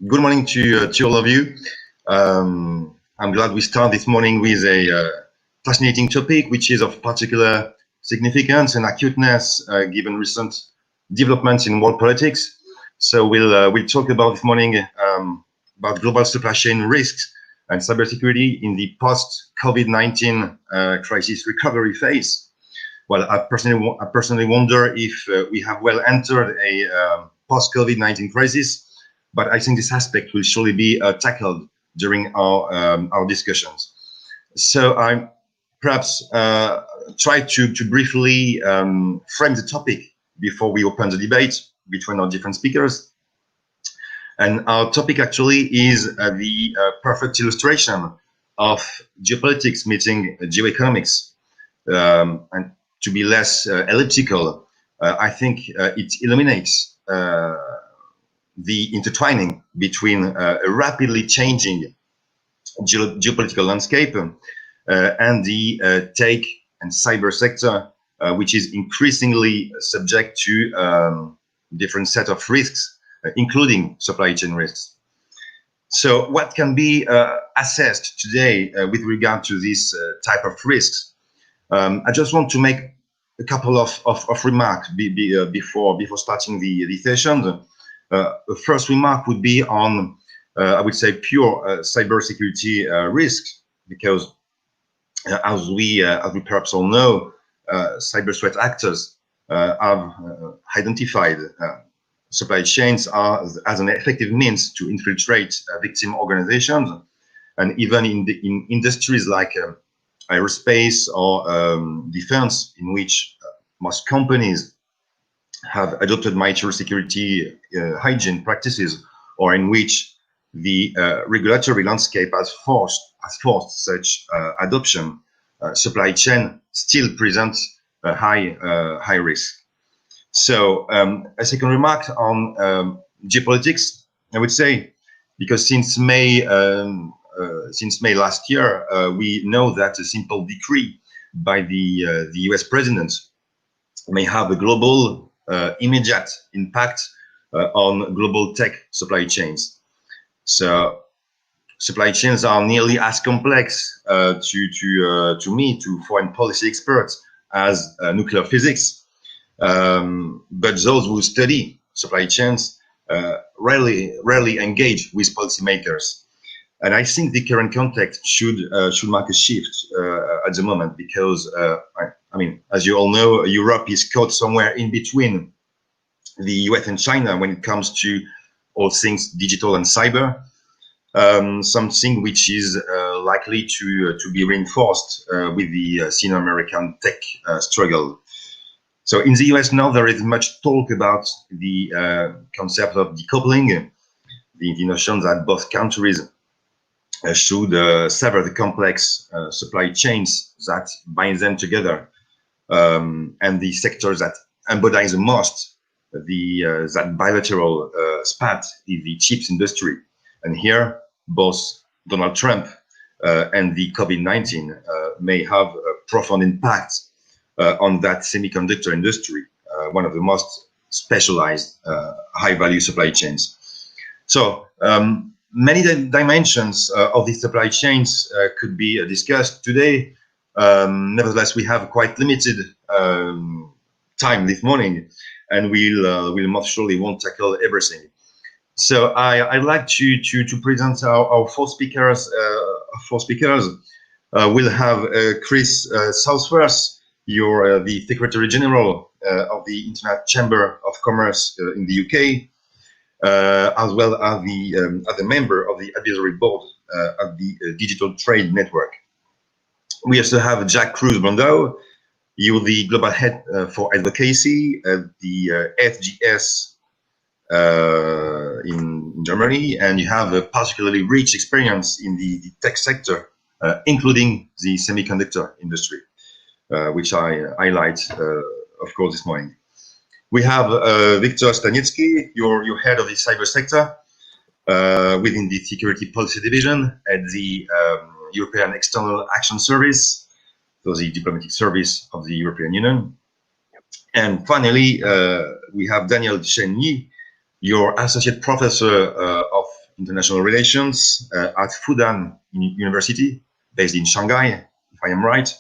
Good morning to all of you. I'm glad we start this morning with a fascinating topic, which is of particular significance and acuteness given recent developments in world politics. So we'll talk about this morning about global supply chain risks and cybersecurity in the post-COVID-19 crisis recovery phase. Well, I personally wonder if we have well entered a post-COVID-19 crisis, but I think this aspect will surely be tackled during our discussions. So I perhaps try to briefly frame the topic before we open the debate between our different speakers. And our topic actually is the perfect illustration of geopolitics meeting geoeconomics. And to be less elliptical, I think it illuminates the intertwining between a rapidly changing geopolitical landscape and the tech and cyber sector, which is increasingly subject to different set of risks, including supply chain risks. So what can be assessed today with regard to this type of risks? I just want to make a couple of remarks before starting the session. The first remark would be on, I would say, pure cybersecurity risks, because as we perhaps all know, cyber threat actors have identified supply chains as an effective means to infiltrate victim organizations, and even in industries like aerospace or defense, in which most companies have adopted mature security hygiene practices, or in which the regulatory landscape has forced such adoption, supply chain still presents a high risk. So a second remark on geopolitics, I would say, because since May last year, we know that a simple decree by the US president may have a global immediate impact on global tech supply chains. So supply chains are nearly as complex to foreign policy experts as nuclear physics. But those who study supply chains rarely engage with policymakers. And I think the current context should mark a shift at the moment, because I mean, as you all know, Europe is caught somewhere in between the US and China when it comes to all things digital and cyber, something which is likely to be reinforced with the Sino-American tech struggle. So in the US now, there is much talk about the concept of decoupling, the notion that both countries should sever the complex supply chains that bind them together, and the sectors that embody the most that bilateral spat is the chips industry. And here, both Donald Trump and the COVID-19 may have a profound impact on that semiconductor industry, one of the most specialized high-value supply chains. So many dimensions of these supply chains could be discussed today. Nevertheless, we have quite limited time this morning, and we'll most surely won't tackle everything. So I'd like to present our four speakers. We'll have Chris Southworth. You're the Secretary General of the International Chamber of Commerce in the UK, as well as the member of the advisory board of the Digital Trade Network. We also have Jack Cruz-Brandao. You're the Global Head for Advocacy at the FGS in Germany, and you have a particularly rich experience in the tech sector, including the semiconductor industry, which I highlight, of course, this morning. We have Victor Staniecki. You're head of the cyber sector within the Security Policy Division at the European External Action Service, so the diplomatic service of the European Union. And finally, we have Daniel Chen Yi. You're associate professor of International Relations at Fudan University, based in Shanghai, if I am right.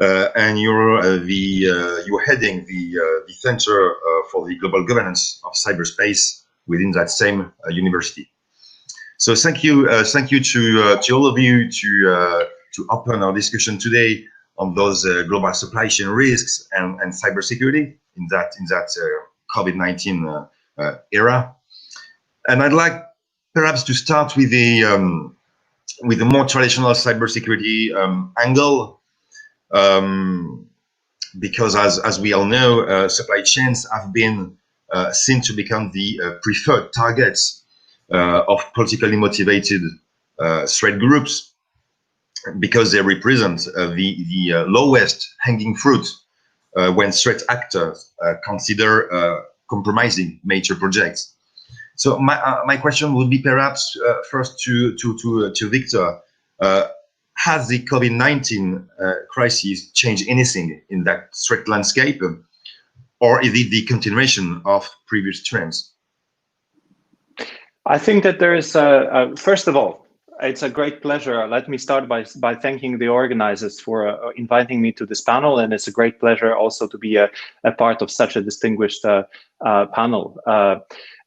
And you're you're heading the Center for the Global Governance of Cyberspace within that same university. So thank you to all of you to open our discussion today on those global supply chain risks and cybersecurity in that COVID-19 era. And I'd like perhaps to start with the more traditional cybersecurity angle, because as we all know, supply chains have been seen to become the preferred targets of politically motivated threat groups, because they represent the lowest hanging fruit when threat actors consider compromising major projects. So my question would be perhaps first to Victor. Has the COVID-19 crisis changed anything in that threat landscape, or is it the continuation of previous trends? I think that there is, first of all, it's a great pleasure. Let me start by thanking the organizers for inviting me to this panel, and it's a great pleasure also to be a part of such a distinguished panel.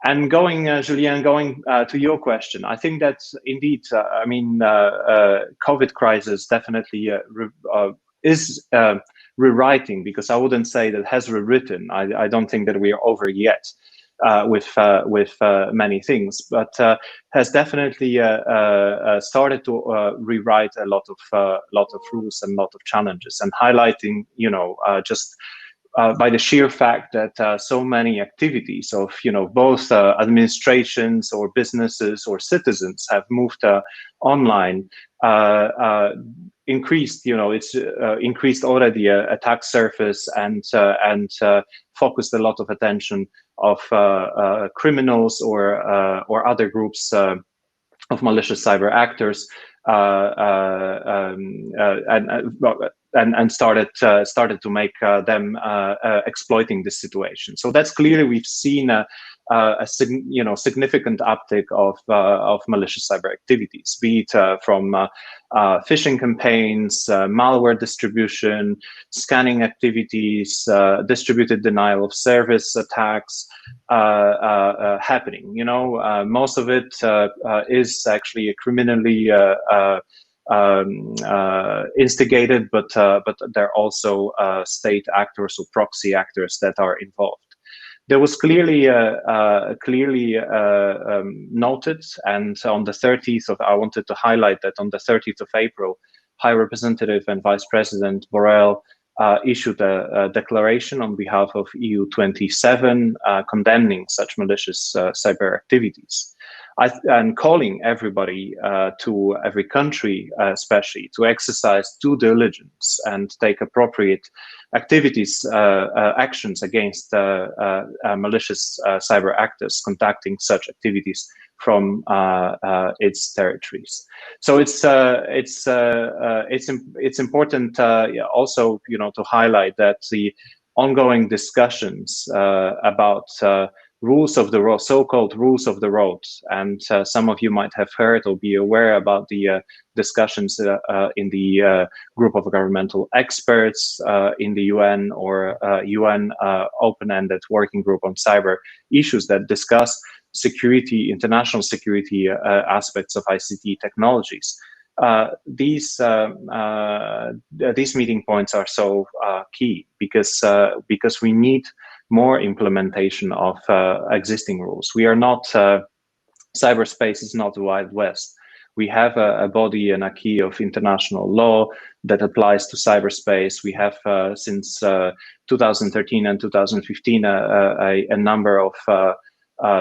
And going, Julien, going to your question, I think that indeed, I mean, COVID crisis definitely is rewriting, because I wouldn't say that has rewritten. I don't think that we are over yet with many things, but has definitely started to rewrite a lot of rules and a lot of challenges, and highlighting, you know, just by the sheer fact that so many activities of, you know, both administrations or businesses or citizens have moved online, increased, you know, it's increased already attack surface and focused a lot of attention of criminals or other groups of malicious cyber actors, and started to make them exploiting this situation. So that's clearly, we've seen a significant uptick of malicious cyber activities, be it from phishing campaigns, malware distribution, scanning activities, distributed denial of service attacks happening. You know, most of it is actually criminally instigated, but there are also state actors or proxy actors that are involved. There was clearly noted, and on the 30th of, I wanted to highlight that on the 30th of April, High Representative and Vice President Borrell issued a declaration on behalf of EU 27 condemning such malicious cyber activities. And calling everybody, to every country especially, to exercise due diligence and take appropriate activities, actions against malicious cyber actors conducting such activities from its territories. So it's important also, you know, to highlight that the ongoing discussions about rules of the road, so-called rules of the road, and some of you might have heard or be aware about the discussions in the group of governmental experts in the UN, or UN open-ended working group on cyber issues that discuss security, international security aspects of ICT technologies. These meeting points are so key, because we need more implementation of existing rules. We are not, cyberspace is not the Wild West. We have a body and a key of international law that applies to cyberspace. We have since 2013 and 2015 a number of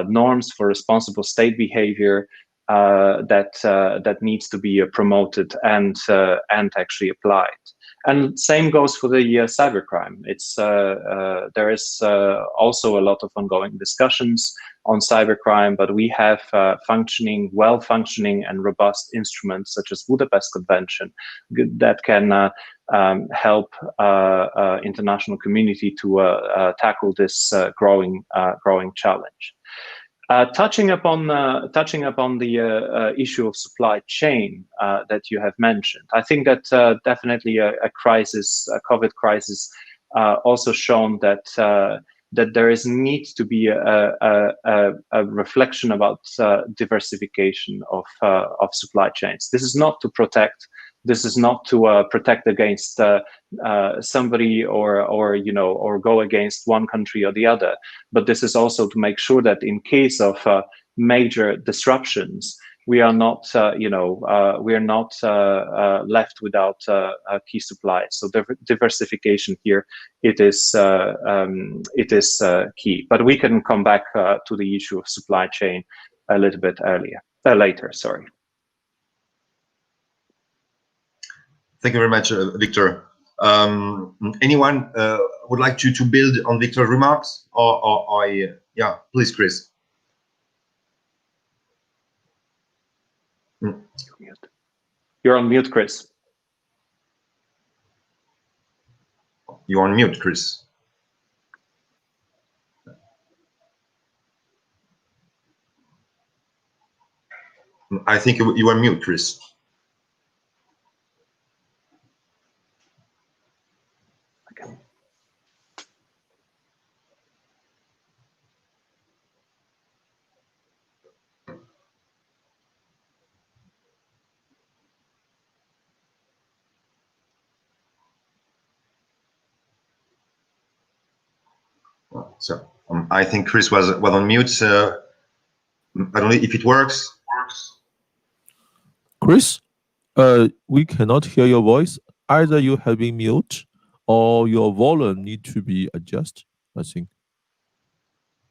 norms for responsible state behavior that needs to be promoted and actually applied. And same goes for the cybercrime. It's there is also a lot of ongoing discussions on cybercrime, but we have well-functioning and robust instruments such as Budapest Convention that can help international community to tackle this growing challenge. Touching upon the issue of supply chain that you have mentioned, I think that definitely a crisis, a COVID crisis, also shown that that there is need to be a reflection about diversification of supply chains. This is not to protect. This is not to protect against somebody or go against one country or the other, but this is also to make sure that in case of major disruptions, we are not left without key supplies. So diversification here, it is key. But we can come back to the issue of supply chain a little bit later. Sorry. Thank you very much, Victor. Anyone would like to build on Victor's remarks, or yeah, please, Chris. You're on mute, Chris. You're on mute, Chris. I think you are mute, Chris. Okay. So I think Chris was on mute. So I don't know if it works. Chris, we cannot hear your voice. Either you have been mute or your volume need to be adjusted, I think.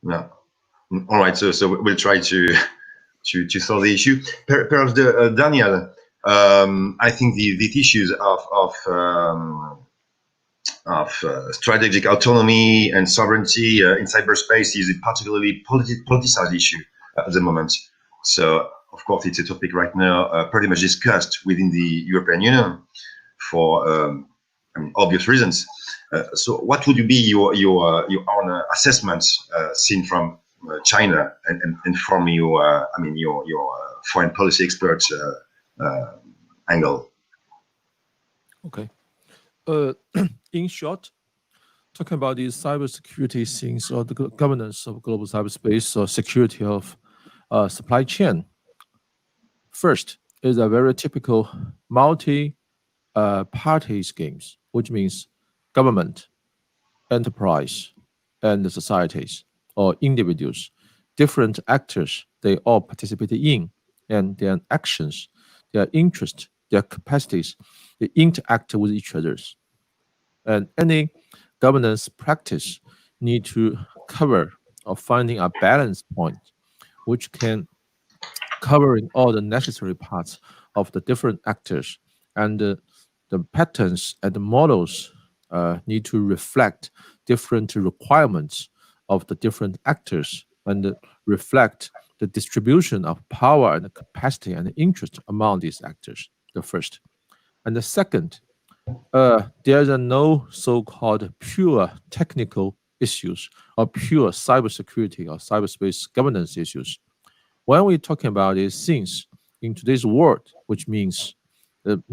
No. All right. So we'll try to solve the issue. Perhaps Daniel, I think the issues of strategic autonomy and sovereignty in cyberspace is a particularly politicized issue at the moment. So, of course, it's a topic right now pretty much discussed within the European Union for obvious reasons. So, what would be your own assessment seen from China and from your foreign policy expert angle? Okay. In short, talking about the cybersecurity things or the governance of global cyberspace or security of supply chain, first is a very typical multi-party schemes, which means government, enterprise, and the societies or individuals, different actors, they all participate in, and their actions, their interest, their capacities, they interact with each other. And any governance practice need to cover or finding a balance point, which can covering all the necessary parts of the different actors, and the patterns and the models need to reflect different requirements of the different actors and reflect the distribution of power and the capacity and the interest among these actors, the first. And the second, there are no so-called pure technical issues or pure cybersecurity or cyberspace governance issues. When we're talking about these things in today's world, which means the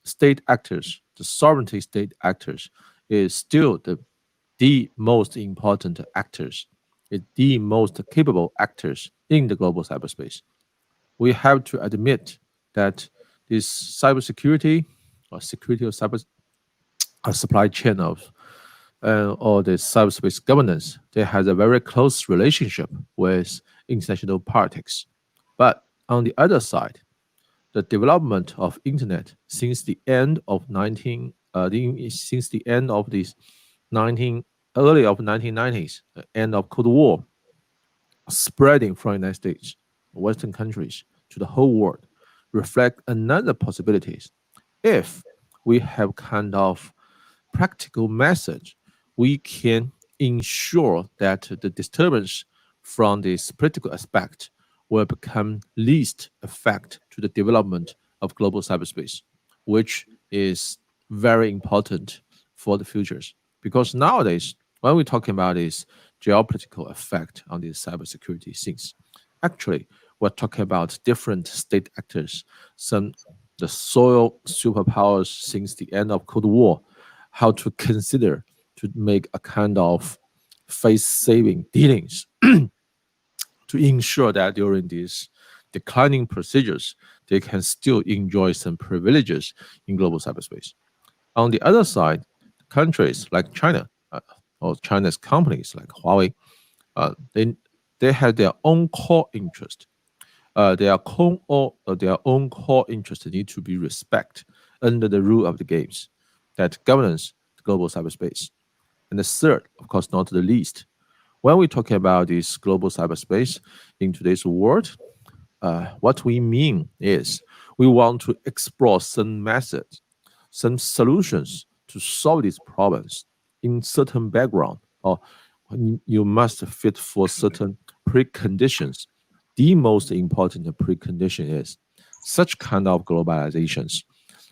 state actors, the sovereignty state actors, is still the most important actors, the most capable actors in the global cyberspace. We have to admit that this cybersecurity or security of cyber supply chain of or the cyberspace governance, they has a very close relationship with international politics. But on the other side, the development of internet since the end of early of 1990s, end of Cold War, spreading from the United States, Western countries to the whole world, reflect another possibilities. If we have kind of practical message, we can ensure that the disturbance from this political aspect will become least effect to the development of global cyberspace, which is very important for the futures. Because nowadays, when we're talking about this geopolitical effect on these cybersecurity things, actually, we're talking about different state actors, some the soil superpowers since the end of Cold War, how to consider to make a kind of face-saving dealings to ensure that during these declining procedures, they can still enjoy some privileges in global cyberspace. On the other side, countries like China or China's companies like Huawei, they have their own core interest. Their own core interest need to be respected under the rule of the games that governs the global cyberspace. And the third, of course, not the least, when we talk about this global cyberspace in today's world, what we mean is we want to explore some methods, some solutions to solve these problems in certain background, or you must fit for certain preconditions. The most important precondition is such kind of globalizations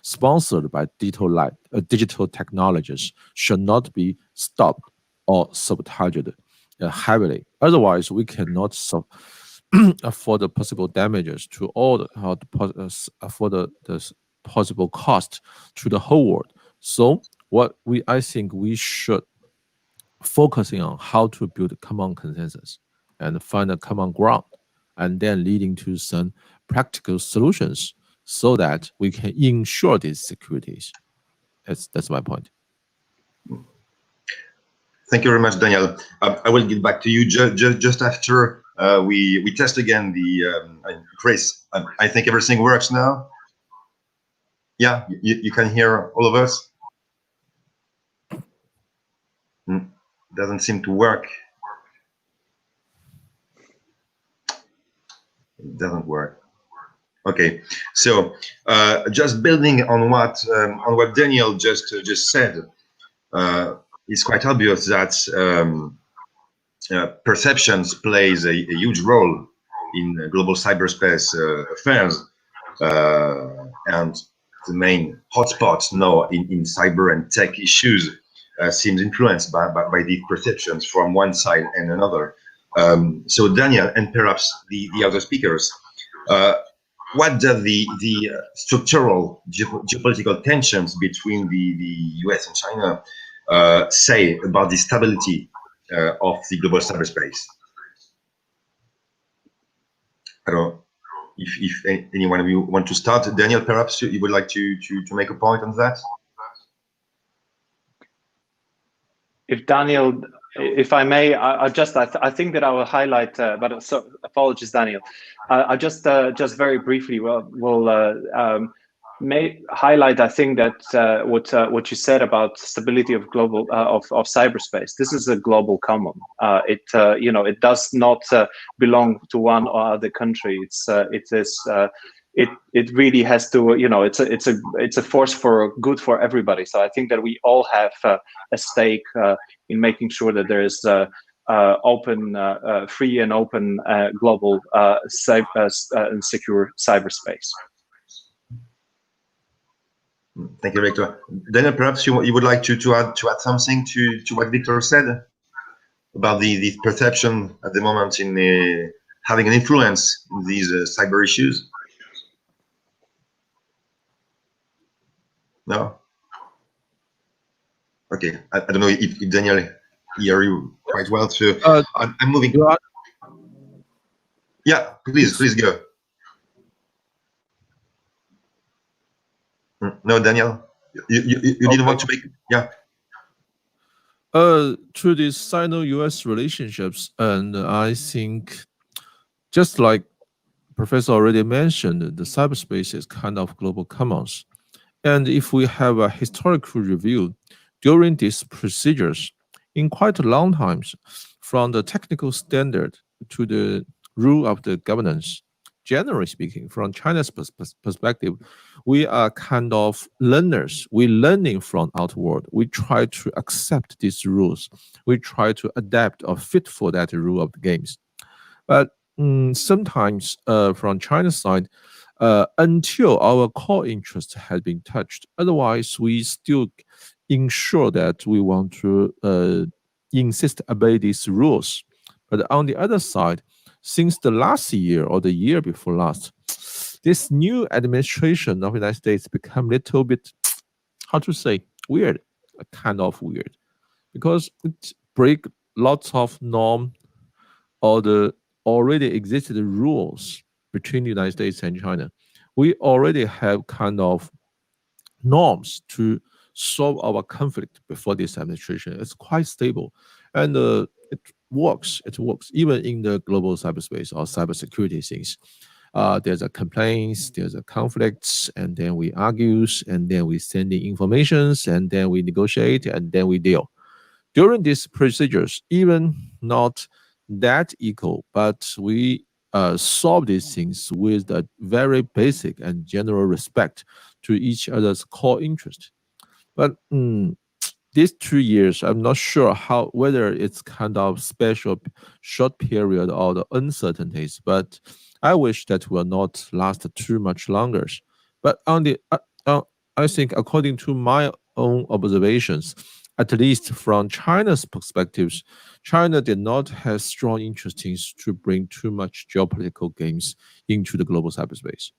sponsored by digital technologies should not be stopped or sabotaged heavily. Otherwise, we cannot afford the possible damages to all for the possible cost to the whole world. So I think we should focusing on how to build a common consensus and find a common ground, and then leading to some practical solutions so that we can ensure these securities. That's my point. Thank you very much, Daniel. I will get back to you just after we test again the Chris. I think everything works now. Yeah, you can hear all of us. Doesn't seem to work. It doesn't work. Okay, so just building on what Daniel just said, it's quite obvious that perceptions plays a huge role in global cyberspace affairs, and the main hotspots now in cyber and tech issues seems influenced by these perceptions from one side and another. So Daniel and perhaps the other speakers, what do the structural geopolitical tensions between the US and China say about the stability of the global cyberspace? I don't know if any one of you want to start. Daniel, perhaps you would like to make a point on that? If Daniel, if I may, I think that I will highlight, but so apologies, Daniel. I just very briefly may highlight. I think that what you said about stability of global of cyberspace. This is a global common. It does not belong to one or other country. It really has to, it's a force for good for everybody. So I think that we all have a stake in making sure that there is open, free and open global and secure cyberspace. Thank you, Victor. Daniel, perhaps you would like to add something to what Victor said about the perception at the moment in having an influence in these cyber issues. No? Okay, I don't know if Daniel hear you quite well, so I'm moving. Yeah, please go. No, Daniel, you didn't want to make, yeah. To the Sino-US relationships, and I think just like Professor already mentioned, the cyberspace is kind of global commons. And if we have a historical review during these procedures, in quite a long times, from the technical standard to the rule of the governance, generally speaking, from China's perspective, we are kind of learners. We're learning from outward. We try to accept these rules. We try to adapt or fit for that rule of the games. But sometimes from China's side, until our core interest has been touched. Otherwise, we still ensure that we want to insist obey these rules. But on the other side, since the last year or the year before last, this new administration of the United States become a little bit, how to say, weird, kind of weird, because it break lots of norm or the already existed rules between the United States and China. We already have kind of norms to solve our conflict before this administration. It's quite stable, and it works. It works even in the global cyberspace or cybersecurity things. There's a complaints, there's a conflicts, and then we argues, and then we send in informations, and then we negotiate, and then we deal. During these procedures, even not that equal, but we solve these things with a very basic and general respect to each other's core interest. But these 2 years, I'm not sure whether it's kind of special short period or the uncertainties, but I wish that will not last too much longer. But I think according to my own observations, at least from China's perspectives, China did not have strong interest to bring too much geopolitical games into the global cyberspace.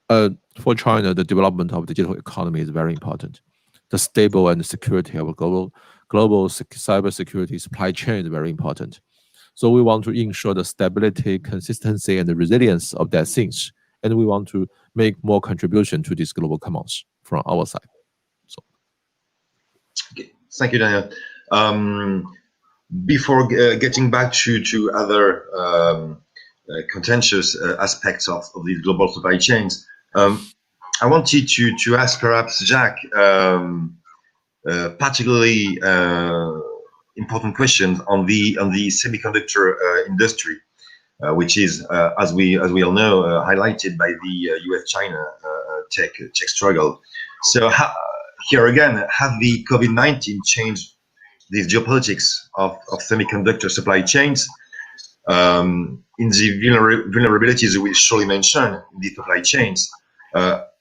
For China, the development of the digital economy is very important. The stable and the security of a global cybersecurity supply chain is very important. So we want to ensure the stability, consistency, and the resilience of that things. And we want to make more contribution to this global commons from our side. So. Okay. Thank you, Daniel. Before getting back to other contentious aspects of these global supply chains, I wanted to ask perhaps Jack particularly important questions on the semiconductor industry, which is, as we all know, highlighted by the U.S.-China tech struggle. So here again, have the COVID-19 changed the geopolitics of semiconductor supply chains? In the vulnerabilities we surely mentioned in the supply chains,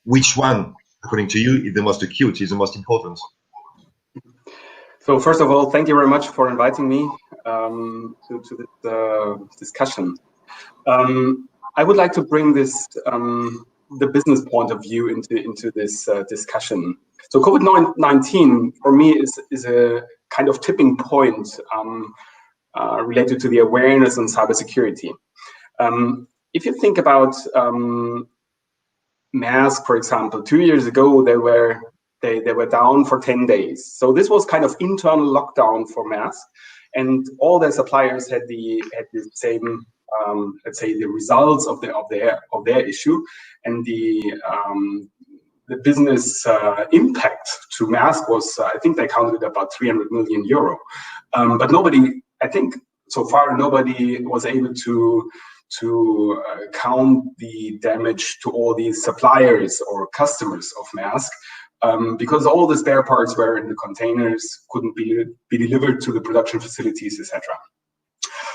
which one, according to you, is the most acute, is the most important? So first of all, thank you very much for inviting me to this discussion. I would like to bring this the business point of view into this discussion. So COVID-19 for me is a kind of tipping point related to the awareness on cybersecurity. If you think about Maersk, for example, 2 years ago they were down for 10 days. So this was kind of internal lockdown for Maersk, and all their suppliers had the same let's say the results of their issue, and the business impact to Maersk was, I think they counted about 300 million euro. But nobody, I think so far, nobody was able to count the damage to all these suppliers or customers of Maersk, because all the spare parts were in the containers, couldn't be delivered to the production facilities, etc.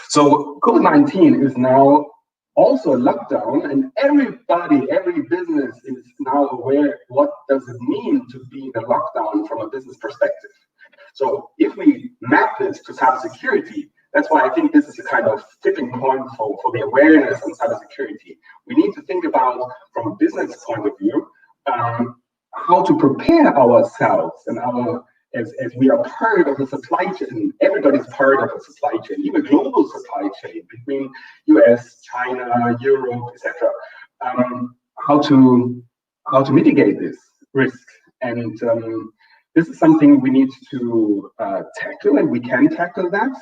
So COVID-19 is now also a lockdown, and every business is now aware what does it mean to be in a lockdown from a business perspective. So if we map this to cybersecurity, that's why I think this is a kind of tipping point for the awareness on cybersecurity. We need to think about, from a business point of view, how to prepare ourselves and as we are part of a supply chain. Everybody's part of a supply chain, even global supply chain between US, China, Europe, etc. How to mitigate this risk, and this is something we need to tackle, and we can tackle that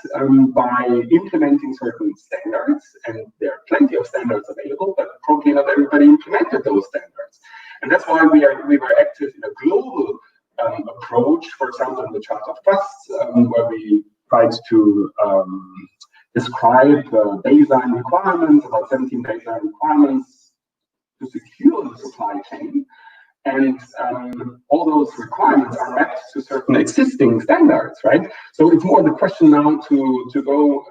by implementing certain standards. And there are plenty of standards available, but probably not everybody implemented those standards. And that's why we were active in a global approach, for example, in the Chart of Trust, where we tried to describe baseline requirements, about 17 baseline requirements to secure the supply chain. And all those requirements are mapped to certain existing standards, right? So it's more the question now to go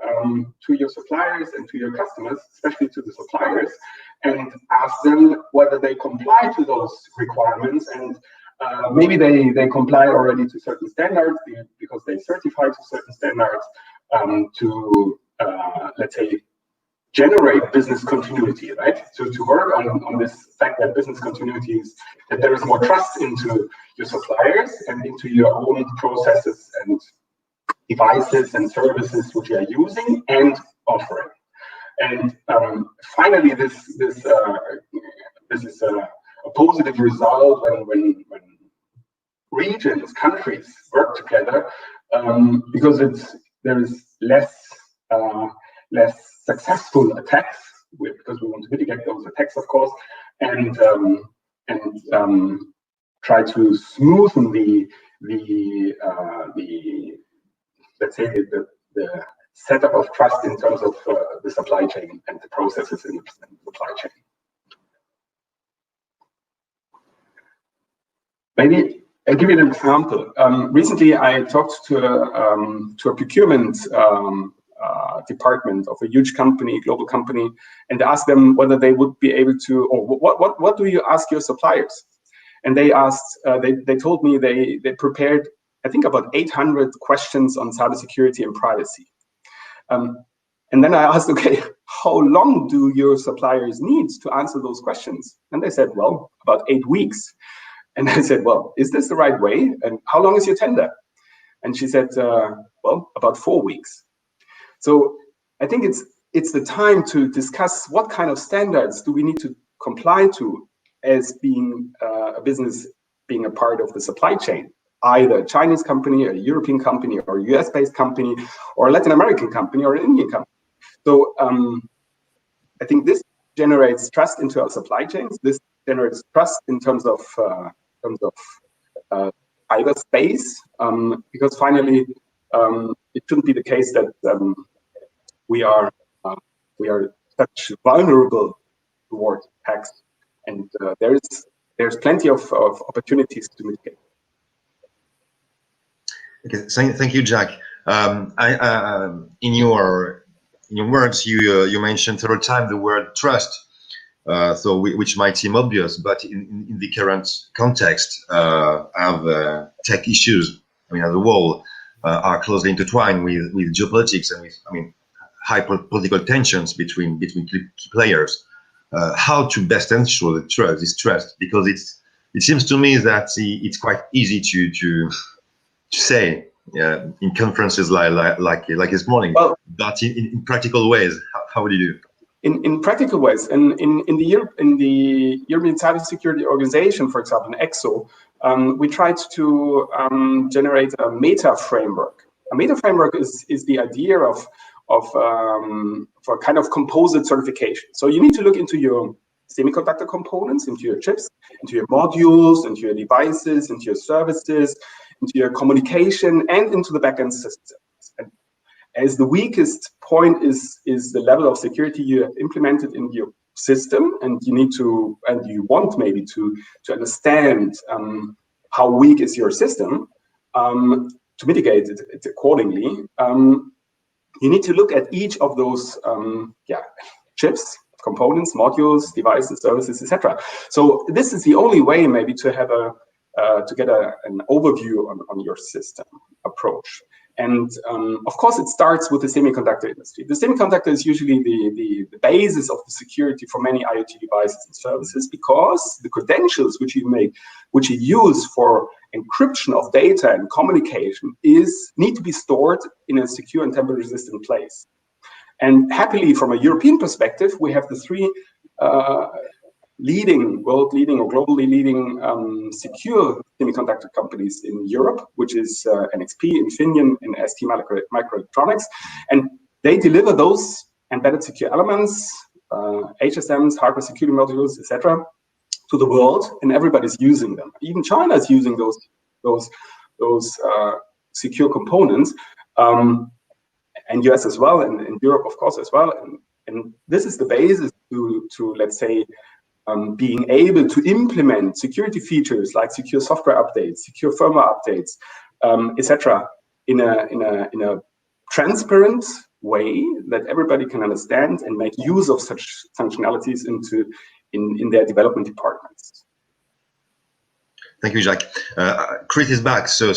to your suppliers and to your customers, especially to the suppliers, and ask them whether they comply to those requirements. And maybe they comply already to certain standards because they certify to certain standards to, let's say, generate business continuity, right? To work on this fact that business continuity is that there is more trust into your suppliers and into your own processes and devices and services which you are using and offering. And finally, this is a positive result when regions, countries work together, because there is less successful attacks, because we want to mitigate those attacks, of course, and try to smoothen the let's say the setup of trust in terms of the supply chain and the processes in the supply chain. Maybe I'll give you an example. Recently, I talked to a procurement department of a huge company, global company, and asked them whether they would be able to, or what do you ask your suppliers? And they asked, they told me they prepared, I think, about 800 questions on cybersecurity and privacy. And then I asked, okay, how long do your suppliers need to answer those questions? And they said, well, about 8 weeks. And I said, well, is this the right way? And how long is your tender? And she said, well, about 4 weeks. So I think it's the time to discuss what kind of standards do we need to comply to as being a business, being a part of the supply chain, either a Chinese company, a European company, or a US-based company, or a Latin American company, or an Indian company. So I think this generates trust into our supply chains. This generates trust in terms of cyberspace, because finally it shouldn't be the case that we are such vulnerable towards attacks, and there's plenty of opportunities to mitigate. Okay, thank you, Jack. In your words, you mentioned several times the word trust. Which might seem obvious, but in the current context of tech issues, I mean, as a whole, are closely intertwined with geopolitics and with, I mean, high political tensions between key players. How to best ensure this trust? Because it seems to me that it's quite easy to say in conferences like this morning, well, but in practical ways, how would you do? In practical ways, in the European Cybersecurity Organization, for example, in EXO, we tried to generate a meta framework. A meta framework is the idea of a kind of composite certification. So you need to look into your semiconductor components, into your chips, into your modules, into your devices, into your services, into your communication, and into the backend systems. And as the weakest point is the level of security you have implemented in your system, and you need to, and you want maybe to understand how weak is your system, to mitigate it accordingly. You need to look at each of those chips, components, modules, devices, services, etc. So this is the only way maybe to have to get an overview on your system approach. And of course, it starts with the semiconductor industry. The semiconductor is usually the basis of the security for many IoT devices and services, because the credentials which you use for encryption of data and communication need to be stored in a secure and tamper-resistant place. And happily, from a European perspective, we have the three world-leading or globally leading secure semiconductor companies in Europe, which is NXP, Infineon, and ST Microelectronics. And they deliver those embedded secure elements, HSMs, hardware security modules, etc., to the world, and everybody's using them. Even China is using those secure components, and US as well, and Europe, of course, as well. And this is the basis to let's say, being able to implement security features like secure software updates, secure firmware updates, etc., in a transparent way that everybody can understand and make use of such functionalities in their development departments. Thank you, Jack. Chris is back, so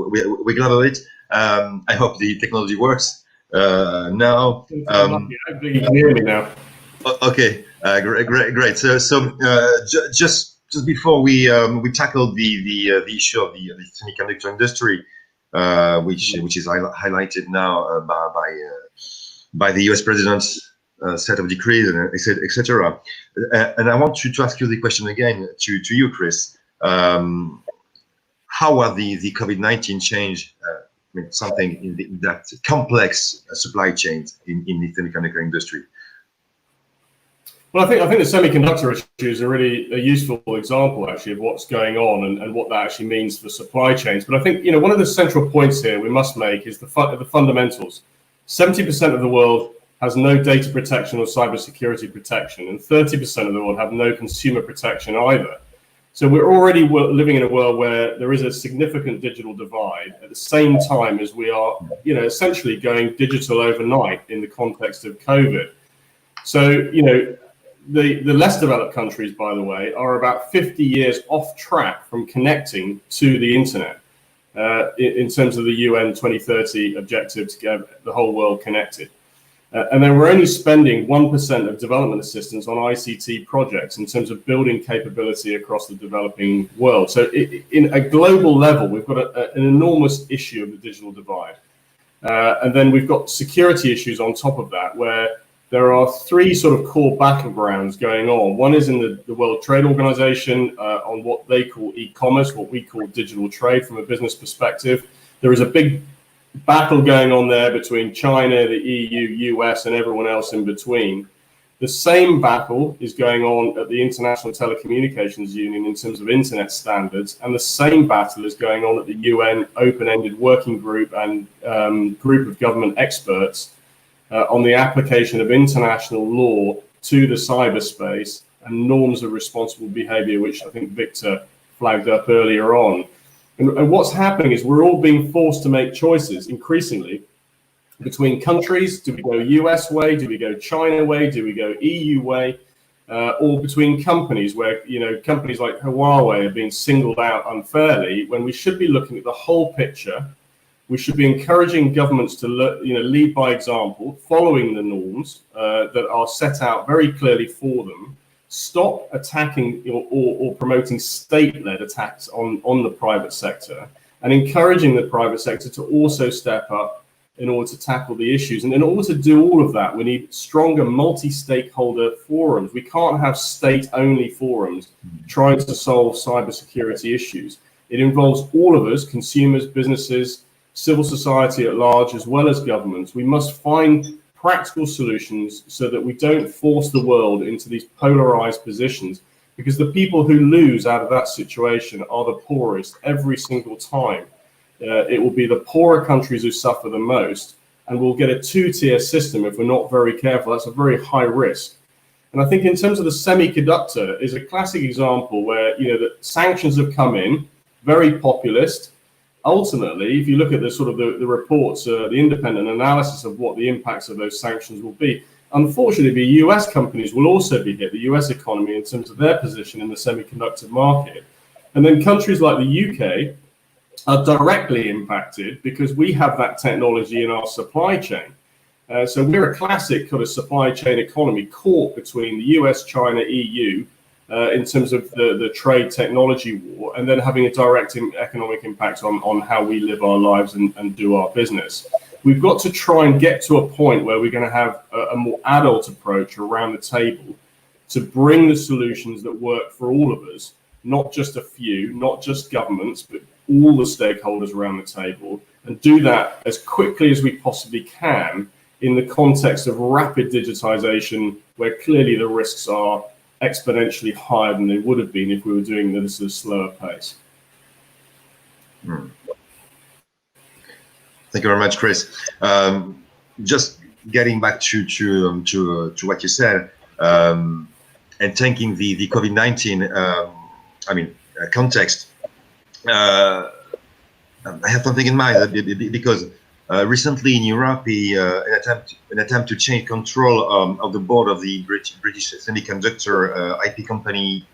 we collaborate. I hope the technology works. now. Hopefully you can hear me now. Okay, great. So just before we tackle the issue of the semiconductor industry, which is highlighted now by the U.S. president's set of decrees, and etc. And I want to ask you the question again to you, Chris. How are the COVID-19 change something in that complex supply chain in the semiconductor industry? Well, I think the semiconductor issue is a really useful example, actually, of what's going on and what that actually means for supply chains. But I think, one of the central points here we must make is the fundamentals. 70% of the world has no data protection or cybersecurity protection, and 30% of the world have no consumer protection either. So we're already living in a world where there is a significant digital divide at the same time as we are, essentially going digital overnight in the context of COVID. So, the less developed countries, by the way, are about 50 years off track from connecting to the internet in terms of the UN 2030 objective to get the whole world connected. And then we're only spending 1% of development assistance on ICT projects in terms of building capability across the developing world. So in a global level, we've got an enormous issue of the digital divide. And then we've got security issues on top of that, where there are three sort of core battlegrounds going on. One is in the World Trade Organization on what they call e-commerce, what we call digital trade from a business perspective. There is a big battle going on there between China, the EU, US, and everyone else in between. The same battle is going on at the International Telecommunications Union in terms of internet standards, and the same battle is going on at the UN open-ended working group and group of government experts on the application of international law to the cyberspace and norms of responsible behavior, which I think Victor flagged up earlier on. And what's happening is we're all being forced to make choices increasingly between countries. Do we go US way? Do we go China way? Do we go EU way? Or between companies where, companies like Huawei are being singled out unfairly when we should be looking at the whole picture. We should be encouraging governments to lead by example, following the norms that are set out very clearly for them. Stop attacking or promoting state-led attacks on the private sector, and encouraging the private sector to also step up in order to tackle the issues. And in order to do all of that, we need stronger multi-stakeholder forums. We can't have state-only forums trying to solve cybersecurity issues. It involves all of us, consumers, businesses, civil society at large, as well as governments. We must find practical solutions so that we don't force the world into these polarized positions, because the people who lose out of that situation are the poorest every single time. It will be the poorer countries who suffer the most, and we'll get a two-tier system if we're not very careful. That's a very high risk. And I think in terms of the semiconductor is a classic example where, the sanctions have come in, very populist. Ultimately, if you look at the reports, the independent analysis of what the impacts of those sanctions will be, unfortunately, the US companies will also be hit, the US economy, in terms of their position in the semiconductor market. And then countries like the UK are directly impacted because we have that technology in our supply chain. So we're a classic kind of supply chain economy caught between the US, China, EU, in terms of the trade technology war, and then having a direct economic impact on how we live our lives and do our business. We've got to try and get to a point where we're going to have a more adult approach around the table to bring the solutions that work for all of us, not just a few, not just governments, but all the stakeholders around the table, and do that as quickly as we possibly can in the context of rapid digitization, where clearly the risks are exponentially higher than they would have been if we were doing this at a slower pace. Thank you very much, Chris. Just getting back to what you said, and taking the COVID-19 context, I have something in mind because recently in Europe, an attempt to change control of the board of the British semiconductor IP company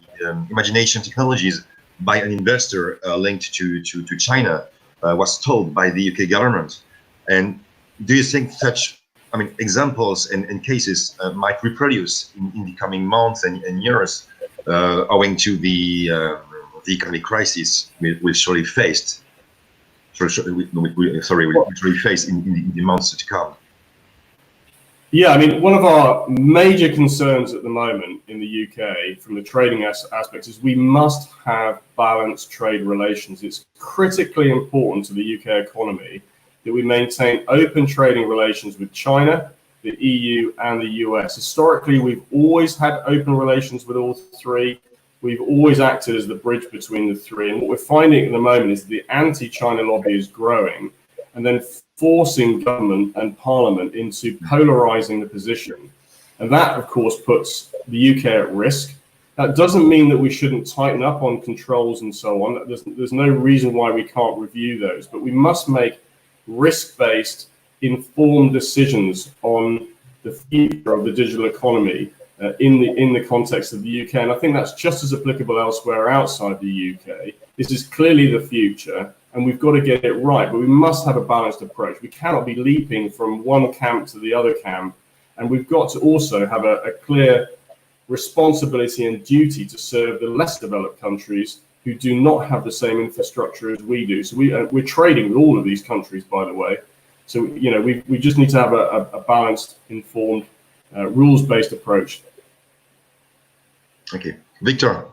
Imagination Technologies by an investor linked to China was stalled by the UK government. And do you think such, examples and cases might reproduce in the coming months and years, owing to the economic crisis we'll surely face? We'll surely face in the months to come. Yeah, one of our major concerns at the moment in the UK from the trading aspects is we must have balanced trade relations. It's critically important to the UK economy that we maintain open trading relations with China, the EU and the US. Historically, we've always had open relations with all three. We've always acted as the bridge between the three. And what we're finding at the moment is the anti-China lobby is growing and then forcing government and parliament into polarizing the position. And that, of course, puts the UK at risk. That doesn't mean that we shouldn't tighten up on controls and so on. There's no reason why we can't review those, but we must make risk-based, informed decisions on the future of the digital economy in the context of the UK. And I think that's just as applicable elsewhere outside the UK. This is clearly the future, and we've got to get it right, but we must have a balanced approach. We cannot be leaping from one camp to the other camp, and we've got to also have a clear responsibility and duty to serve the less developed countries who do not have the same infrastructure as we do. So we're trading with all of these countries, by the way. So we just need to have a balanced, informed, rules-based approach. Okay, Victor.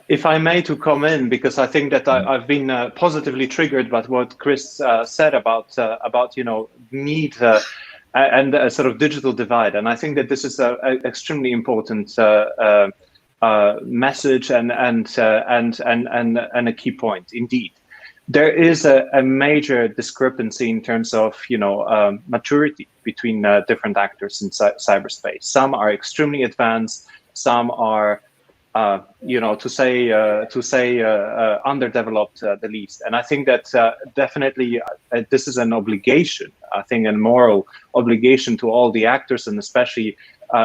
If I may to come in, because I think that I've been positively triggered by what Chris said about need and a sort of digital divide, and I think that this is an extremely important message and a key point. Indeed, there is a major discrepancy in terms of maturity between different actors in cyberspace. Some are extremely advanced, some are to say underdeveloped the least. And I think that definitely this is an obligation, I think, a moral obligation to all the actors, and especially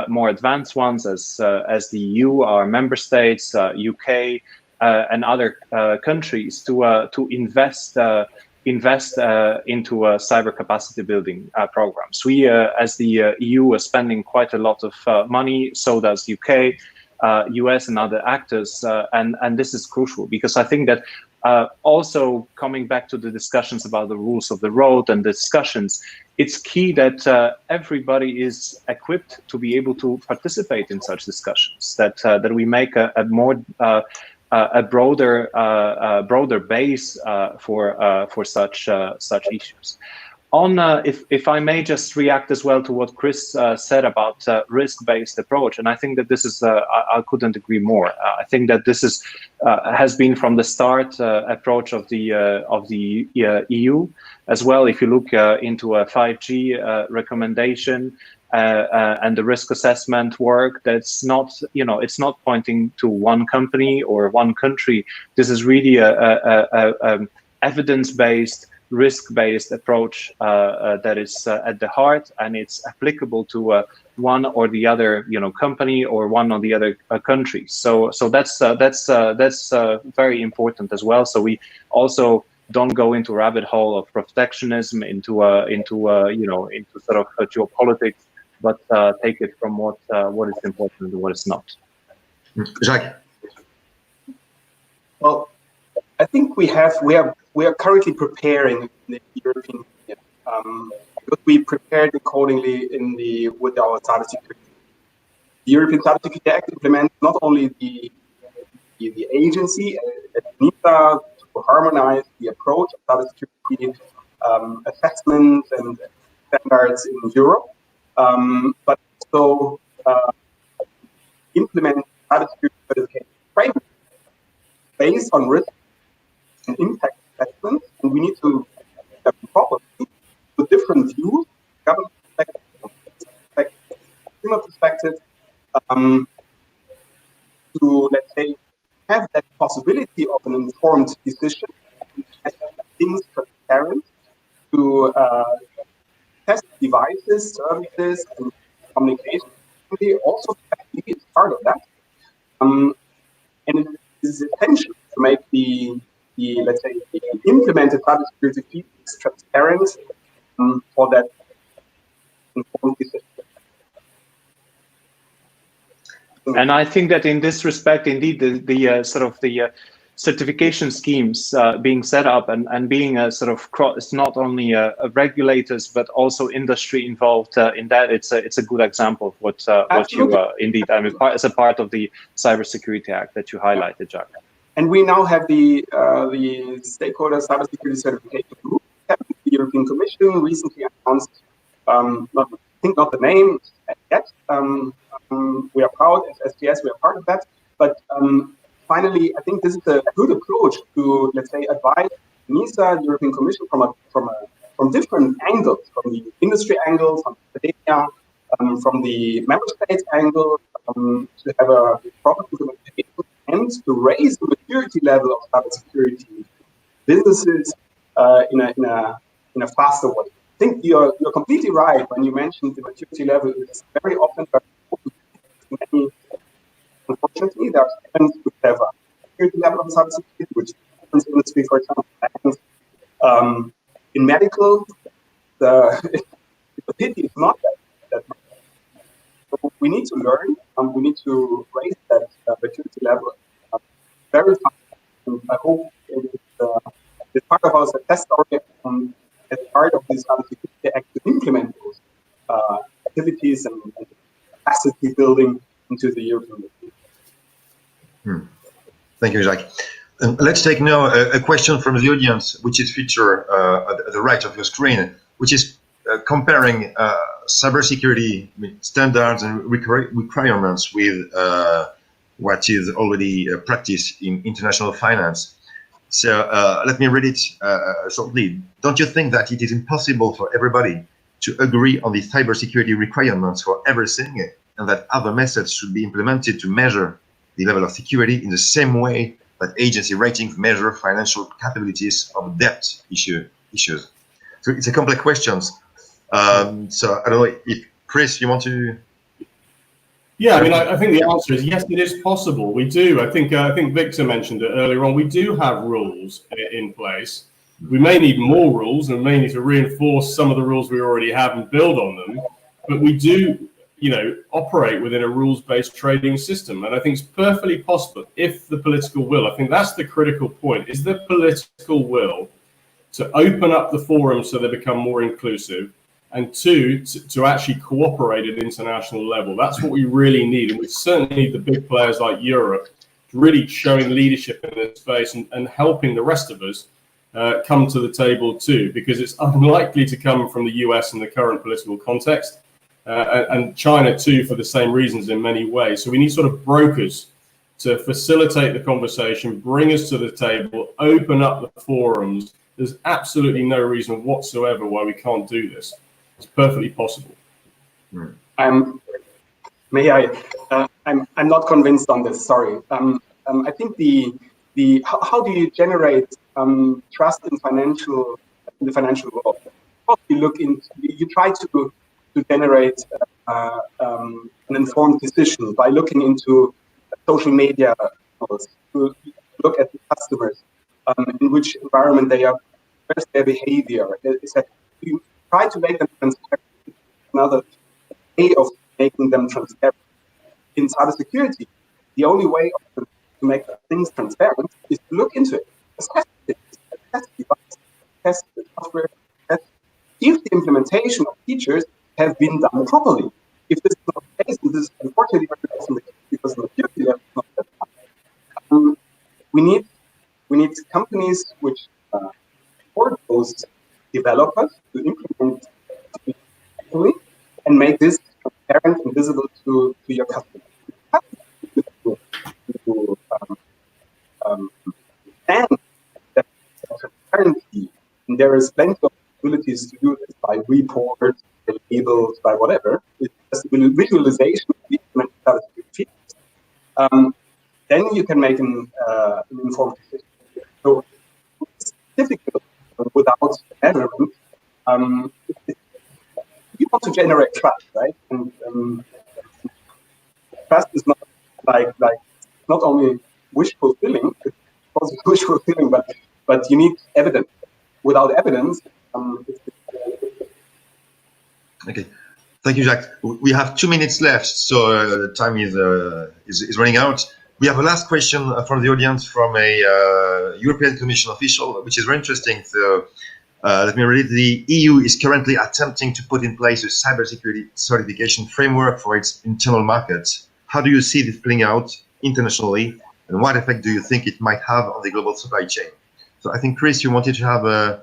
more advanced ones as the EU, our member states, UK, and other countries to invest into cyber capacity building programs. We, as the EU, are spending quite a lot of money. So does UK. US and other actors, and this is crucial, because I think that also coming back to the discussions about the rules of the road and the discussions, it's key that everybody is equipped to be able to participate in such discussions, that we make a broader base for such issues. On if I may just react as well to what Chris said about risk-based approach, and I think that this is I couldn't agree more. I think that this is has been from the start approach of the EU as well. If you look into a 5G recommendation and the risk assessment work, that's not it's not pointing to one company or one country. This is really a evidence-based, risk-based approach that is at the heart, and it's applicable to one or the other company or one or the other country. So that's very important as well. So we also don't go into rabbit hole of protectionism, into sort of geopolitics, but take it from what is important and what is not. Jacques. Well, I think we are currently preparing the European Union. Because we prepared accordingly with our cybersecurity. The European Cybersecurity Act implements not only the agency NISA to harmonize the approach of cybersecurity assessments and standards in Europe, but also implement cybersecurity certification framework based on risk and impact assessment, and we need to have properly with different views, government perspective, consumer perspective, to, let's say, have that possibility of an informed decision, things transparent, to test devices, services, and communication. Also, is part of that, and it is essential to make the let's say, the implemented cybersecurity feed is transparent for that informed decision. And I think that in this respect, indeed, the sort of the certification schemes being set up and being a sort of it's not only regulators but also industry involved in that. It's a good example of what you indeed, I mean, as a part of the Cybersecurity Act that you highlighted, Jacques. And we now have the stakeholder cybersecurity certification group. The European Commission recently announced, not the name yet. We are proud as SGS, we are part of that. But finally, I think this is a good approach to, let's say, advise NISA, the European Commission, from different angles, from the industry angle, from academia, from the member states angle, to have a proper implementation and to raise the maturity level of cybersecurity businesses in a faster way. I think you're completely right when you mentioned the maturity level is very often many. Unfortunately, there are segments which have a security level of cybersecurity, which defense industry, for example, in medical, the pity is not that much. So we need to learn, we need to raise that maturity level very fast. And I hope it's part of our success story as part of this cybersecurity act to implement those activities and capacity building into the European Union. Thank you, Jacques. Let's take now a question from the audience, which is featured at the right of your screen, which is comparing cybersecurity standards and requirements with what is already practiced in international finance. So let me read it shortly. Don't you think that it is impossible for everybody to agree on the cybersecurity requirements for everything, and that other methods should be implemented to measure the level of security in the same way that agency ratings measure financial capabilities of debt issues? So it's a complex question. So I don't know if Chris, you want to? Yeah, I mean, I think the answer is yes, it is possible. We do. I think Victor mentioned it earlier on. We do have rules in place. We may need more rules, and we may need to reinforce some of the rules we already have and build on them. But we do, operate within a rules-based trading system, and I think it's perfectly possible if the political will. I think that's the critical point: is the political will to open up the forums so they become more inclusive. And two, to actually cooperate at international level. That's what we really need. And we certainly need the big players like Europe really showing leadership in this space and helping the rest of us come to the table too, because it's unlikely to come from the US in the current political context, and China too for the same reasons in many ways. So we need sort of brokers to facilitate the conversation, bring us to the table, open up the forums. There's absolutely no reason whatsoever why we can't do this. It's perfectly possible. I'm not convinced on this. Sorry. I think how do you generate trust in the financial world? You try to generate an informed decision by looking into social media, to look at the customers, in which environment they are, where's their behavior. You try to make them transparent. Another way of making them transparent. In cybersecurity, the only way to make things transparent is to look into it. Test devices, test the software, test if the implementation of features have been done properly. If this is not the case, and this is unfortunately very often the case because the maturity level is not that high. We need companies which support those developers to implement and make this transparent and visible to your customers. And that transparency, and there is plenty of possibilities to do this by reports, by labels, by whatever. It's just a visualization of the implemented features. Then you can make an informed decision. So it's difficult without measurement. You want to generate trust, right? And trust is not like not only wish fulfilling, it's also wish fulfilling, but but you need evidence. Without evidence, Okay, thank you, Jacques. We have 2 minutes left, so the time is running out. We have a last question from the audience from a European Commission official, which is very interesting. So let me read. The EU is currently attempting to put in place a cybersecurity certification framework for its internal markets. How do you see this playing out internationally, and what effect do you think it might have on the global supply chain? So I think, Chris, you wanted to have a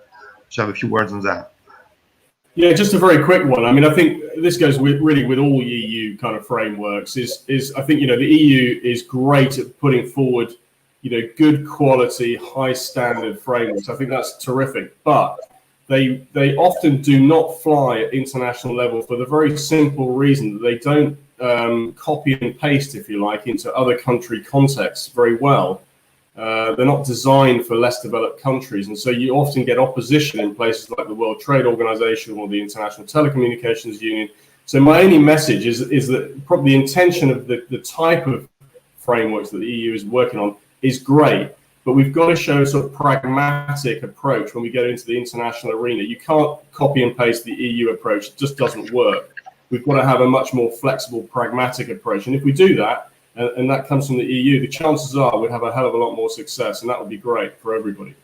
few words on that. Yeah, just a very quick one. I mean, I think this goes really with all EU kind of frameworks. Is I think, you know, the EU is great at putting forward, you know, good quality, high standard frameworks. I think that's terrific, but they often do not fly at international level for the very simple reason that they don't copy and paste, if you like, into other country contexts very well. They're not designed for less developed countries, and so you often get opposition in places like the World Trade Organization or the International Telecommunications Union. So my only message is that probably the intention of the type of frameworks that the EU is working on is great, but we've got to show a sort of pragmatic approach when we get into the international arena. You can't copy and paste the EU approach; it just doesn't work. We've got to have a much more flexible, pragmatic approach, and if we do that, and that comes from the EU, the chances are we'd have a hell of a lot more success, and that would be great for everybody.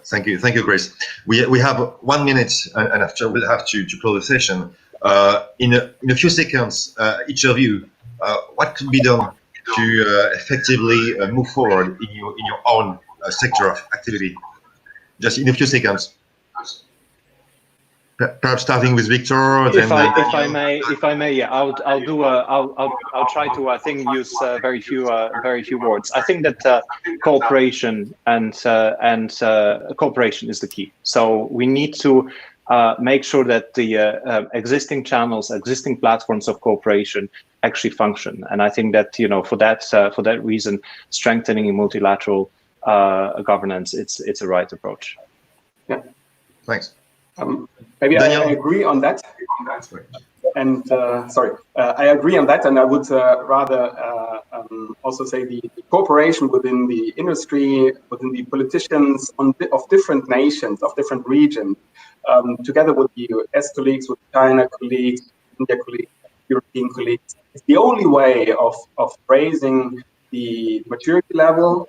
Thank you, Chris. We have 1 minute, and after we'll have to close the session. In a few seconds, each of you, what could be done to effectively move forward in your own sector of activity? Just in a few seconds. Perhaps starting with Victor. If I may, yeah, I'll try to, I think, use very few words. I think that cooperation and cooperation is the key. So we need to make sure that the existing channels, existing platforms of cooperation actually function. And I think that, you know, for that reason, strengthening multilateral governance, it's a right approach. Yeah. Thanks. Maybe Daniel? I agree on that. And I agree on that, and I would rather also say the cooperation within the industry, within the politicians of different nations, of different regions, together with the US colleagues, with China colleagues, India colleagues, European colleagues, is the only way of raising the maturity level,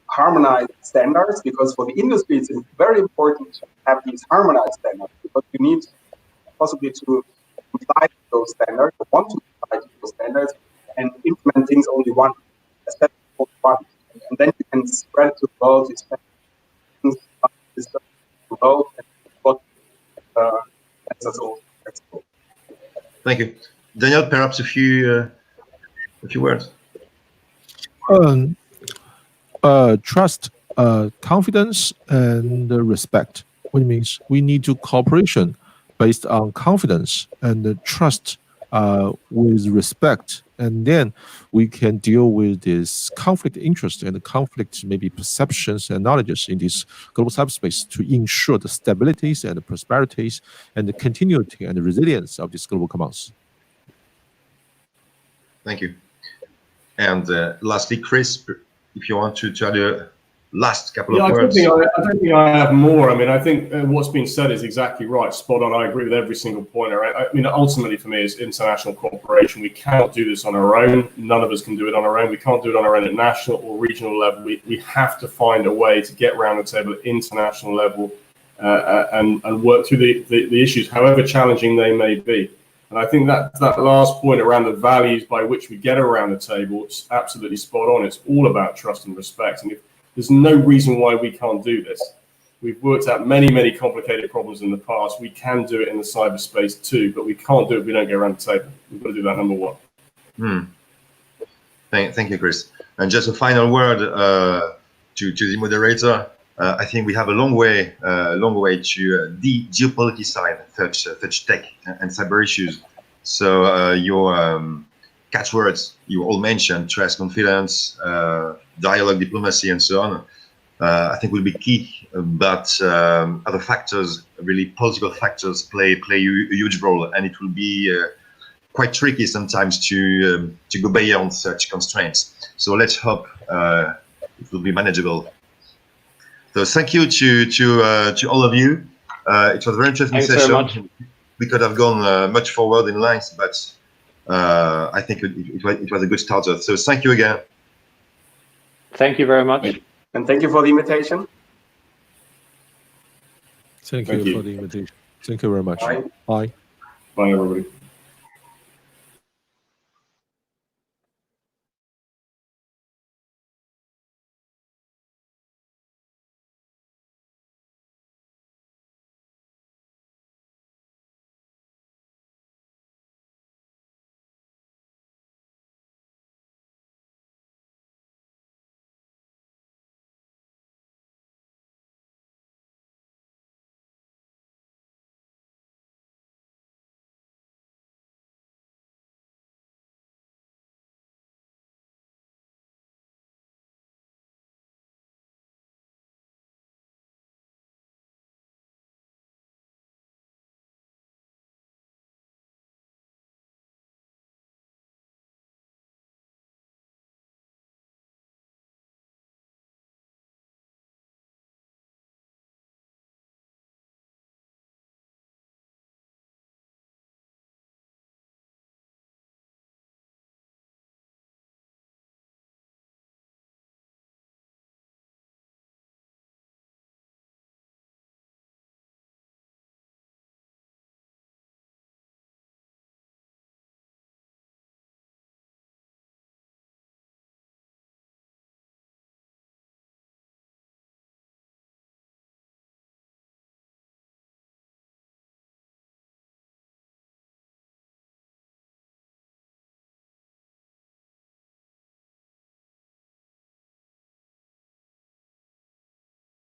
harmonized standards, because for the industry it's very important to have these harmonized standards, because you need possibly to comply to those standards, or want to comply to those standards, and implement things only one, a step for one, and then you can spread it to the world, you spread things to the world, and that's all. Thank you, Daniel. Perhaps a few words. Trust, confidence, and respect, which means we need to cooperation based on confidence and trust with respect, and then we can deal with this conflict interest and the conflict maybe perceptions and knowledges in this global cyberspace to ensure the stabilities and the prosperities and the continuity and the resilience of this global commons. Thank you. And lastly, Chris, if you want to tell the last couple of words. I don't think I have more. I mean, I think what's been said is exactly right, spot on. I agree with every single pointer. I mean, ultimately for me, it's international cooperation. We cannot do this on our own. None of us can do it on our own. We can't do it on our own at national or regional level. We have to find a way to get around the table at international level and work through the issues, however challenging they may be. And I think that last point around the values by which we get around the table, it's absolutely spot on. It's all about trust and respect. And there's no reason why we can't do this. We've worked out many, many complicated problems in the past. We can do it in the cyberspace too, but we can't do it if we don't get around the table. We've got to do that, number one. Thank you, Chris. And just a final word to the moderator. I think we have a long way to de-geopoliticize such tech and cyber issues. So your catchwords you all mentioned, trust, confidence, dialogue, diplomacy, and so on, I think will be key. But other factors, really political factors, play a huge role, and it will be quite tricky sometimes to go beyond such constraints. So let's hope it will be manageable So thank you to all of you. It was a very interesting Thanks session. very much. We could have gone much forward in lines, but I think it was a good start. So thank you again. Thank you very much. And thank you for the invitation. Thank Thank you you. for the invitation. Thank you very much. Bye. Bye. Bye, everybody.